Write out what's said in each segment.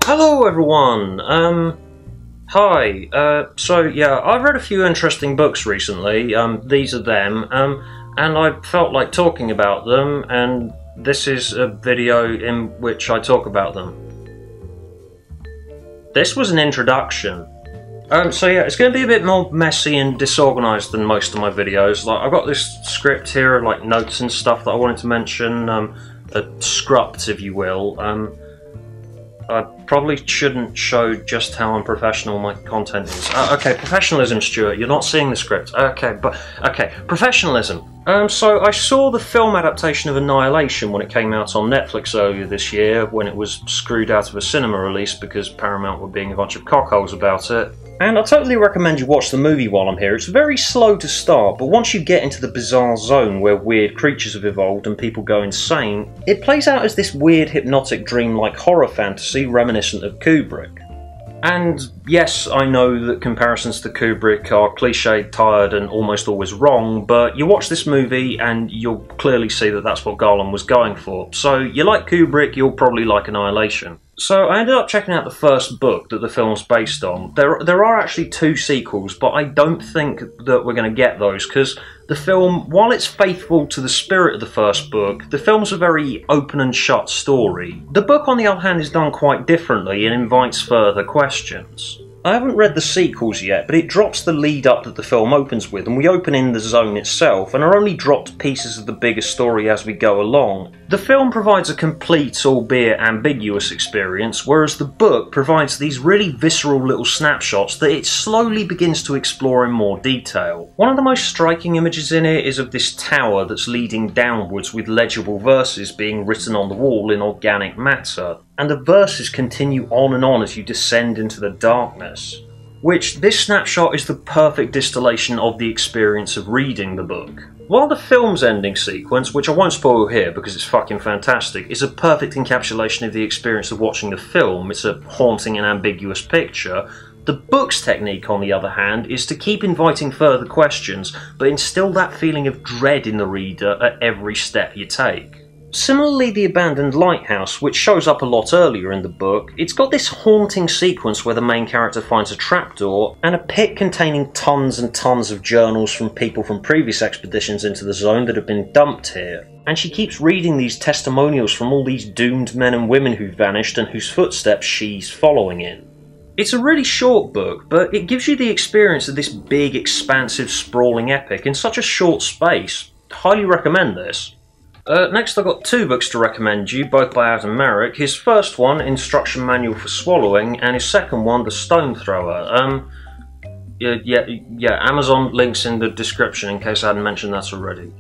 Hello everyone! Hi. So yeah, I've read a few interesting books recently, these are them, and I felt like talking about them, and this is a video in which I talk about them. This was an introduction. So yeah, it's going to be a bit more messy and disorganised than most of my videos. Like, I've got this script here, like notes and stuff that I wanted to mention, a script, if you will. I probably shouldn't show just how unprofessional my content is. Okay, professionalism, Stuart. You're not seeing the script. Okay, professionalism. So I saw the film adaptation of Annihilation when it came out on Netflix earlier this year, when it was screwed out of a cinema release because Paramount were being a bunch of cockholes about it. And I totally recommend you watch the movie while I'm here. It's very slow to start, but once you get into the bizarre zone where weird creatures have evolved and people go insane, it plays out as this weird hypnotic dream-like horror fantasy reminiscent of Kubrick. And yes, I know that comparisons to Kubrick are cliched, tired and almost always wrong, but you watch this movie and you'll clearly see that that's what Garland was going for. So you like Kubrick, you'll probably like Annihilation. So I ended up checking out the first book that the film's based on. There are actually two sequels, but I don't think that we're going to get those, because the film, while it's faithful to the spirit of the first book, the film's a very open and shut story. The book, on the other hand, is done quite differently and invites further questions. I haven't read the sequels yet, but it drops the lead up that the film opens with, and we open in the zone itself, and are only dropped pieces of the bigger story as we go along. The film provides a complete, albeit ambiguous experience, whereas the book provides these really visceral little snapshots that it slowly begins to explore in more detail. One of the most striking images in it is of this tower that's leading downwards with legible verses being written on the wall in organic matter. And the verses continue on and on as you descend into the darkness. Which, this snapshot is the perfect distillation of the experience of reading the book. While the film's ending sequence, which I won't spoil here because it's fucking fantastic, is a perfect encapsulation of the experience of watching the film, it's a haunting and ambiguous picture, the book's technique, on the other hand, is to keep inviting further questions, but instill that feeling of dread in the reader at every step you take. Similarly, the abandoned lighthouse, which shows up a lot earlier in the book, it's got this haunting sequence where the main character finds a trapdoor and a pit containing tons and tons of journals from people from previous expeditions into the zone that have been dumped here. And she keeps reading these testimonials from all these doomed men and women who've vanished and whose footsteps she's following in. It's a really short book, but it gives you the experience of this big, expansive, sprawling epic in such a short space. Highly recommend this. Next I've got two books to recommend you, both by Marik. His first one, Instruction Manual for Swallowing, and his second one, The Stone Thrower. Yeah, Amazon links in the description in case I hadn't mentioned that already.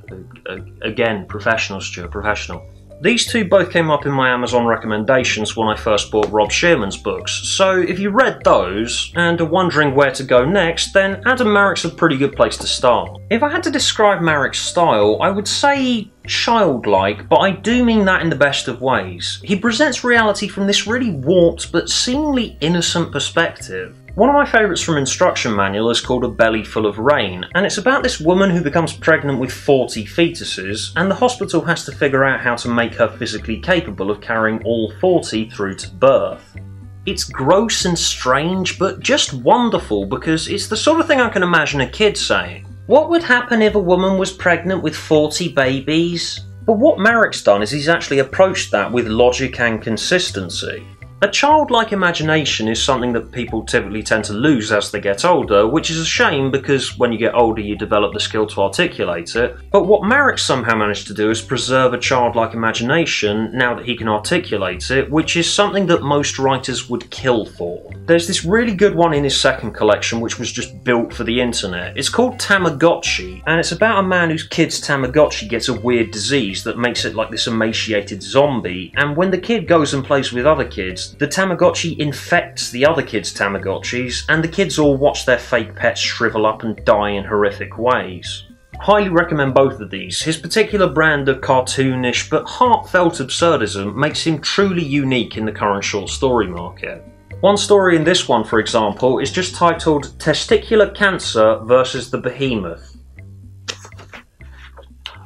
Again, professional, Stuart, professional. These two both came up in my Amazon recommendations when I first bought Rob Shearman's books, so if you read those and are wondering where to go next, then Marik's a pretty good place to start. If I had to describe Marik's style, I would say childlike, but I do mean that in the best of ways. He presents reality from this really warped but seemingly innocent perspective. One of my favourites from Instruction Manual is called A Belly Full of Rain, and it's about this woman who becomes pregnant with 40 fetuses, and the hospital has to figure out how to make her physically capable of carrying all 40 through to birth. It's gross and strange, but just wonderful, because it's the sort of thing I can imagine a kid saying. What would happen if a woman was pregnant with 40 babies? But what Marik's done is he's actually approached that with logic and consistency. A childlike imagination is something that people typically tend to lose as they get older, which is a shame because when you get older you develop the skill to articulate it, but what Marik somehow managed to do is preserve a childlike imagination now that he can articulate it, which is something that most writers would kill for. There's this really good one in his second collection which was just built for the internet. It's called Tamagotchi, and it's about a man whose kid's Tamagotchi gets a weird disease that makes it like this emaciated zombie, and when the kid goes and plays with other kids, the Tamagotchi infects the other kids' Tamagotchis, and the kids all watch their fake pets shrivel up and die in horrific ways. Highly recommend both of these. His particular brand of cartoonish but heartfelt absurdism makes him truly unique in the current short story market. One story in this one, for example, is just titled Testicular Cancer versus the Behemoth.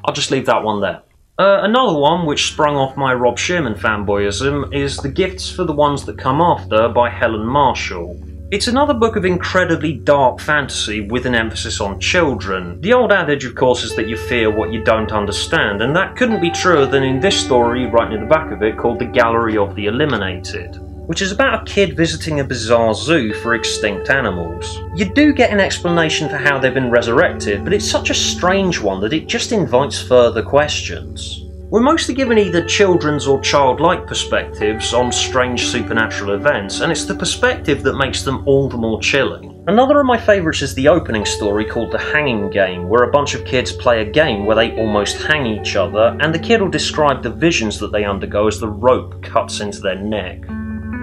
I'll just leave that one there. Another one, which sprung off my Rob Shearman fanboyism, is The Gifts for the Ones That Come After by Helen Marshall. It's another book of incredibly dark fantasy with an emphasis on children. The old adage, of course, is that you fear what you don't understand, and that couldn't be truer than in this story right near the back of it called The Gallery of the Eliminated, which is about a kid visiting a bizarre zoo for extinct animals. You do get an explanation for how they've been resurrected, but it's such a strange one that it just invites further questions. We're mostly given either children's or childlike perspectives on strange supernatural events, and it's the perspective that makes them all the more chilling. Another of my favourites is the opening story called The Hanging Game, where a bunch of kids play a game where they almost hang each other, and the kid will describe the visions that they undergo as the rope cuts into their neck.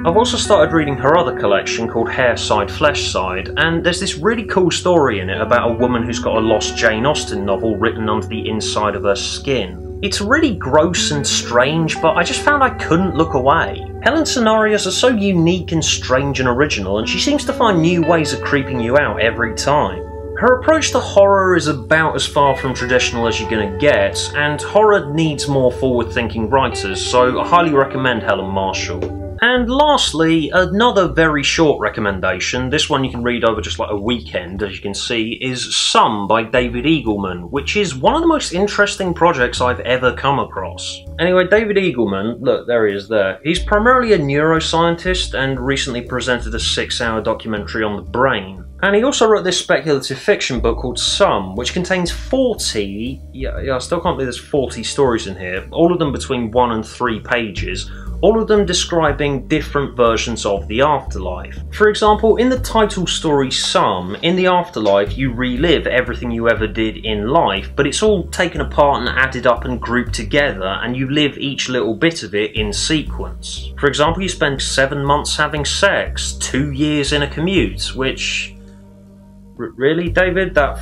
I've also started reading her other collection called Hair Side, Flesh Side, and there's this really cool story in it about a woman who's got a lost Jane Austen novel written under the inside of her skin. It's really gross and strange, but I just found I couldn't look away. Helen's scenarios are so unique and strange and original, and she seems to find new ways of creeping you out every time. Her approach to horror is about as far from traditional as you're gonna get, and horror needs more forward-thinking writers, so I highly recommend Helen Marshall. And lastly, another very short recommendation, this one you can read over just like a weekend, as you can see, is Some by David Eagleman, which is one of the most interesting projects I've ever come across. Anyway, David Eagleman, look, there he is there. He's primarily a neuroscientist and recently presented a 6-hour documentary on the brain. And he also wrote this speculative fiction book called Some, which contains 40, I still can't believe there's 40 stories in here, all of them between 1 and 3 pages, all of them describing different versions of the afterlife. For example, in the title story Some, in the afterlife you relive everything you ever did in life, but it's all taken apart and added up and grouped together, and you live each little bit of it in sequence. For example, you spend 7 months having sex, 2 years in a commute, which... Really, David? That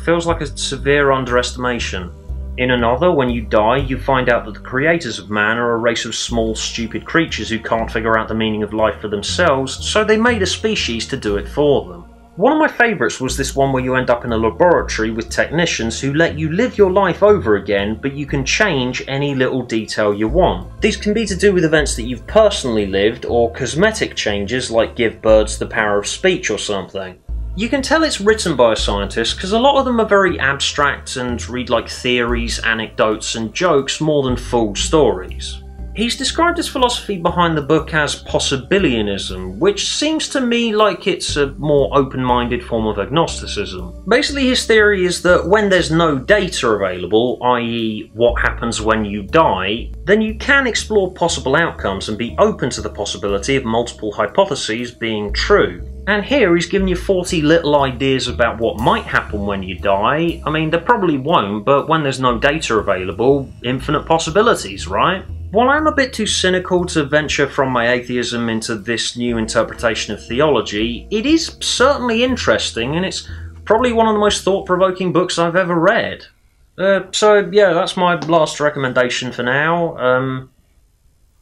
feels like a severe underestimation. In another, when you die, you find out that the creators of man are a race of small, stupid creatures who can't figure out the meaning of life for themselves, so they made a species to do it for them. One of my favourites was this one where you end up in a laboratory with technicians who let you live your life over again, but you can change any little detail you want. These can be to do with events that you've personally lived, or cosmetic changes like give birds the power of speech or something. You can tell it's written by a scientist because a lot of them are very abstract and read like theories, anecdotes and jokes more than full stories. He's described his philosophy behind the book as possibilianism, which seems to me like it's a more open-minded form of agnosticism. Basically, his theory is that when there's no data available, i.e. what happens when you die, then you can explore possible outcomes and be open to the possibility of multiple hypotheses being true. And here he's given you 40 little ideas about what might happen when you die. I mean, there probably won't, but when there's no data available, infinite possibilities, right? While I'm a bit too cynical to venture from my atheism into this new interpretation of theology, it is certainly interesting, and it's probably one of the most thought-provoking books I've ever read. So yeah, that's my last recommendation for now.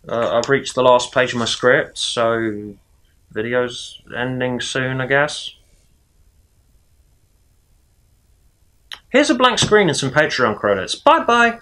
I've reached the last page of my script, so video's ending soon, I guess. Here's a blank screen and some Patreon credits. Bye bye!